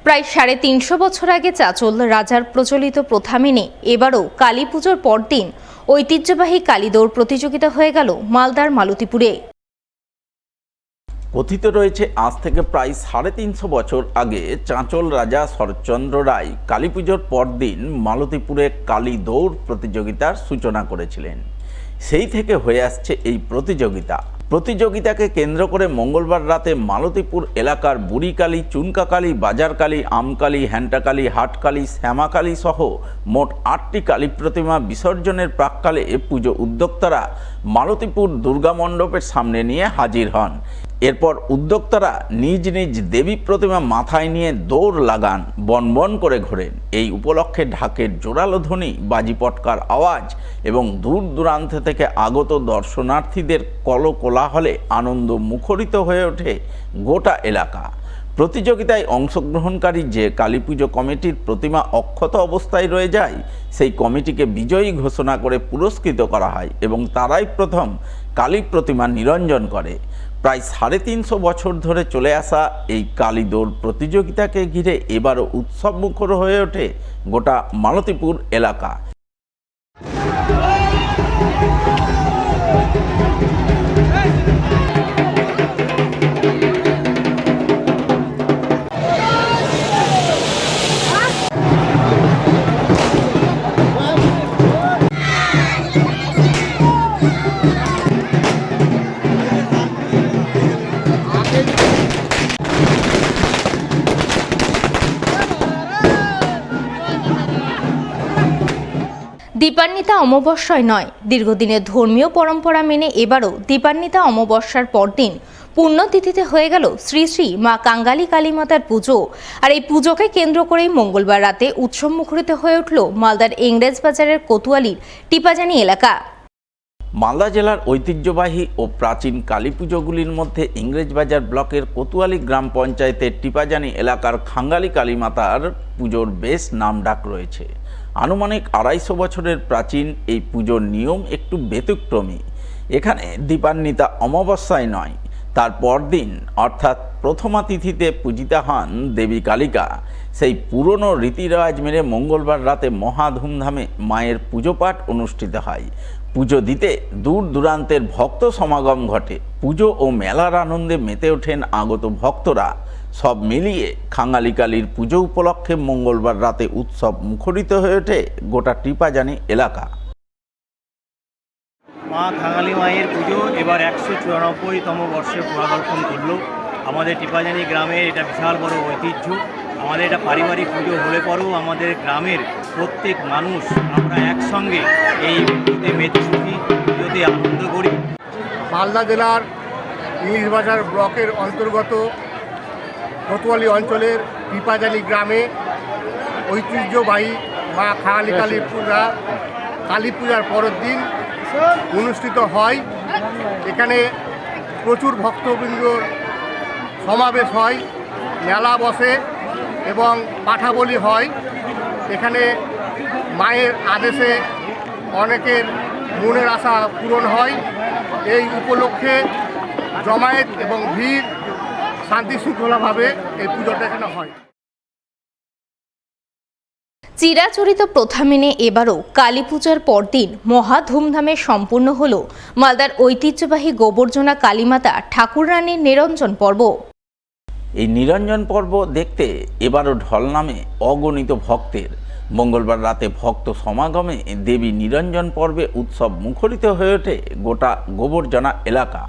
প্রায় ৩৫০ বছর আগে চাচল রাজার প্রচলিত প্রথা মেনে এবারও কালী পুজোর পরদিন ঐতিহ্যবাহী কালী দৌড় প্রতিযোগিতা হয়ে গেল মালদার মালতীপুরে। কথিত রয়েছে আজ থেকে প্রায় ৩৫০ বছর আগে চাঁচল রাজা শরৎচন্দ্র রায় কালী পুজোর পরদিন মালতীপুরে কালী দৌড় প্রতিযোগিতার সূচনা করেছিলেন। সেই থেকে হয়ে আসছে এই প্রতিযোগিতাকে কেন্দ্র করে মঙ্গলবার রাতে মালতীপুর এলাকার বুড়িকালী, চুনকাকালী, বাজারকালী, আমকালী, হ্যান্টাকালী, হাটকালী, শ্যামাকালী সহ মোট ৮টি কালী প্রতিমা বিসর্জনের প্রাক্কালে পুজো উদ্যোক্তারা মালতীপুর দুর্গা মণ্ডপের সামনে নিয়ে হাজির হন। এরপর উদ্যোক্তারা নিজ নিজ দেবী প্রতিমা মাথায় নিয়ে দৌড় লাগান, বনবন করে ঘোরেন। এই উপলক্ষে ঢাকের জোরালো ধ্বনি, বাজি পটকার আওয়াজ এবং দূর দূরান্ত থেকে আগত দর্শনার্থীদের কলকোলাহলে আনন্দ মুখরিত হয়ে ওঠে গোটা এলাকা। প্রতিযোগিতায় অংশগ্রহণকারী যে কালী পুজো কমিটির প্রতিমা অক্ষত অবস্থায় রয়ে যায়, সেই কমিটিকে বিজয়ী ঘোষণা করে পুরস্কৃত করা হয় এবং তারাই প্রথম কালী প্রতিমা নিরঞ্জন করে। প্রায় ৩৫০ বছর ধরে চলে আসা এই কালী দৌড় প্রতিযোগিতাকে ঘিরে এবারও উৎসবমুখর হয়ে ওঠে গোটা মালতীপুর এলাকা। দীপান্বিতা অমাবস্যায় নয়, দীর্ঘদিনের ধর্মীয় পরম্পরা মেনে এবারও দীপান্বিতা অমাবস্যার পরদিন পুণ্যতিথিতে হয়ে গেল শ্রী শ্রী মা কাঙ্গালী কালী মাতার পুজো। আর এই পুজোকে কেন্দ্র করেই মঙ্গলবার রাতে উৎসব মুখরিত হয়ে উঠল মালদার ইংরেজ বাজারের কোতোয়ালির টিপাজানি এলাকা। মালদা জেলার ঐতিহ্যবাহী ও প্রাচীন কালী পুজোগুলির মধ্যে ইংরেজবাজার ব্লকের কোতোয়ালি গ্রাম পঞ্চায়েতের টিপাজানি এলাকার খাঙ্গালী কালী মাতার পুজোর বেশ নামডাক রয়েছে। আনুমানিক ২৫০ বছরের প্রাচীন এই পুজোর নিয়ম একটু ব্যতিক্রমী। এখানে দীপান্বিতা অমাবস্যায় নয়, তার পরদিন অর্থাৎ প্রথমা তিথিতে পূজিতা হন দেবী কালিকা। সেই পুরনো রীতিরেওয়াজ মেনে মঙ্গলবার রাতে মহা ধুমধামে মায়ের পুজো পাঠ অনুষ্ঠিত হয়। পুজো দিতে দূর দূরান্তের ভক্ত সমাগম ঘটে। পুজো ও মেলার আনন্দে মেতে ওঠেন আগত ভক্তরা। সব মিলিয়ে খাঙ্গালী কালীর পুজো উপলক্ষে মঙ্গলবার রাতে উৎসব মুখরিত হয়ে ওঠে গোটা টিপাজানি এলাকা। মা খাঙ্গালী মায়ের পুজো এবার ১৯৪তম বর্ষে পদার্পণ করল। আমাদের টিপাজানি গ্রামের এটা বিশাল বড় ঐতিহ্য। আমাদের এটা পারিবারিক পুজো হলে পরেও আমাদের গ্রামের প্রত্যেক মানুষ আমরা একসঙ্গে এই পুজোতে মেতে উঠি, পুজোতে আনন্দ করি। মালদা জেলার ইংরেজবাজার ব্লকের অন্তর্গত কোতোয়ালি অঞ্চলের টিপাজানি গ্রামে ঐতিহ্যবাহী মা খাঙ্গালী কালী পূজা কালী পূজার পরের দিন অনুষ্ঠিত হয়। এখানে প্রচুর ভক্তবৃন্দর সমাবেশ হয়, মেলা বসে এবং পাঠা বলি হয়। এখানে মায়ের আদেশে অনেকের মনের আশা পূরণ হয়। এই উপলক্ষে জমায়েত এবং ভিড় শান্তি শৃঙ্খলাভাবে এই পুজোটা এখানে হয়। চিরাচরিত প্রথা মেনে এবারও কালী পূজার পরদিন মহা ধুমধামে সম্পূর্ণ হল মালদার ঐতিহ্যবাহী গোবর্জনা কালীমাতা ঠাকুরানীর নিরঞ্জন পর্ব। এই নিরঞ্জন পর্ব দেখতে এবারও ঢল নামে অগণিত ভক্তের। মঙ্গলবার রাতে ভক্ত সমাগমে দেবী নিরঞ্জন পর্বে উৎসব মুখরিত হয়ে ওঠে গোটা গোবর্জনা এলাকা।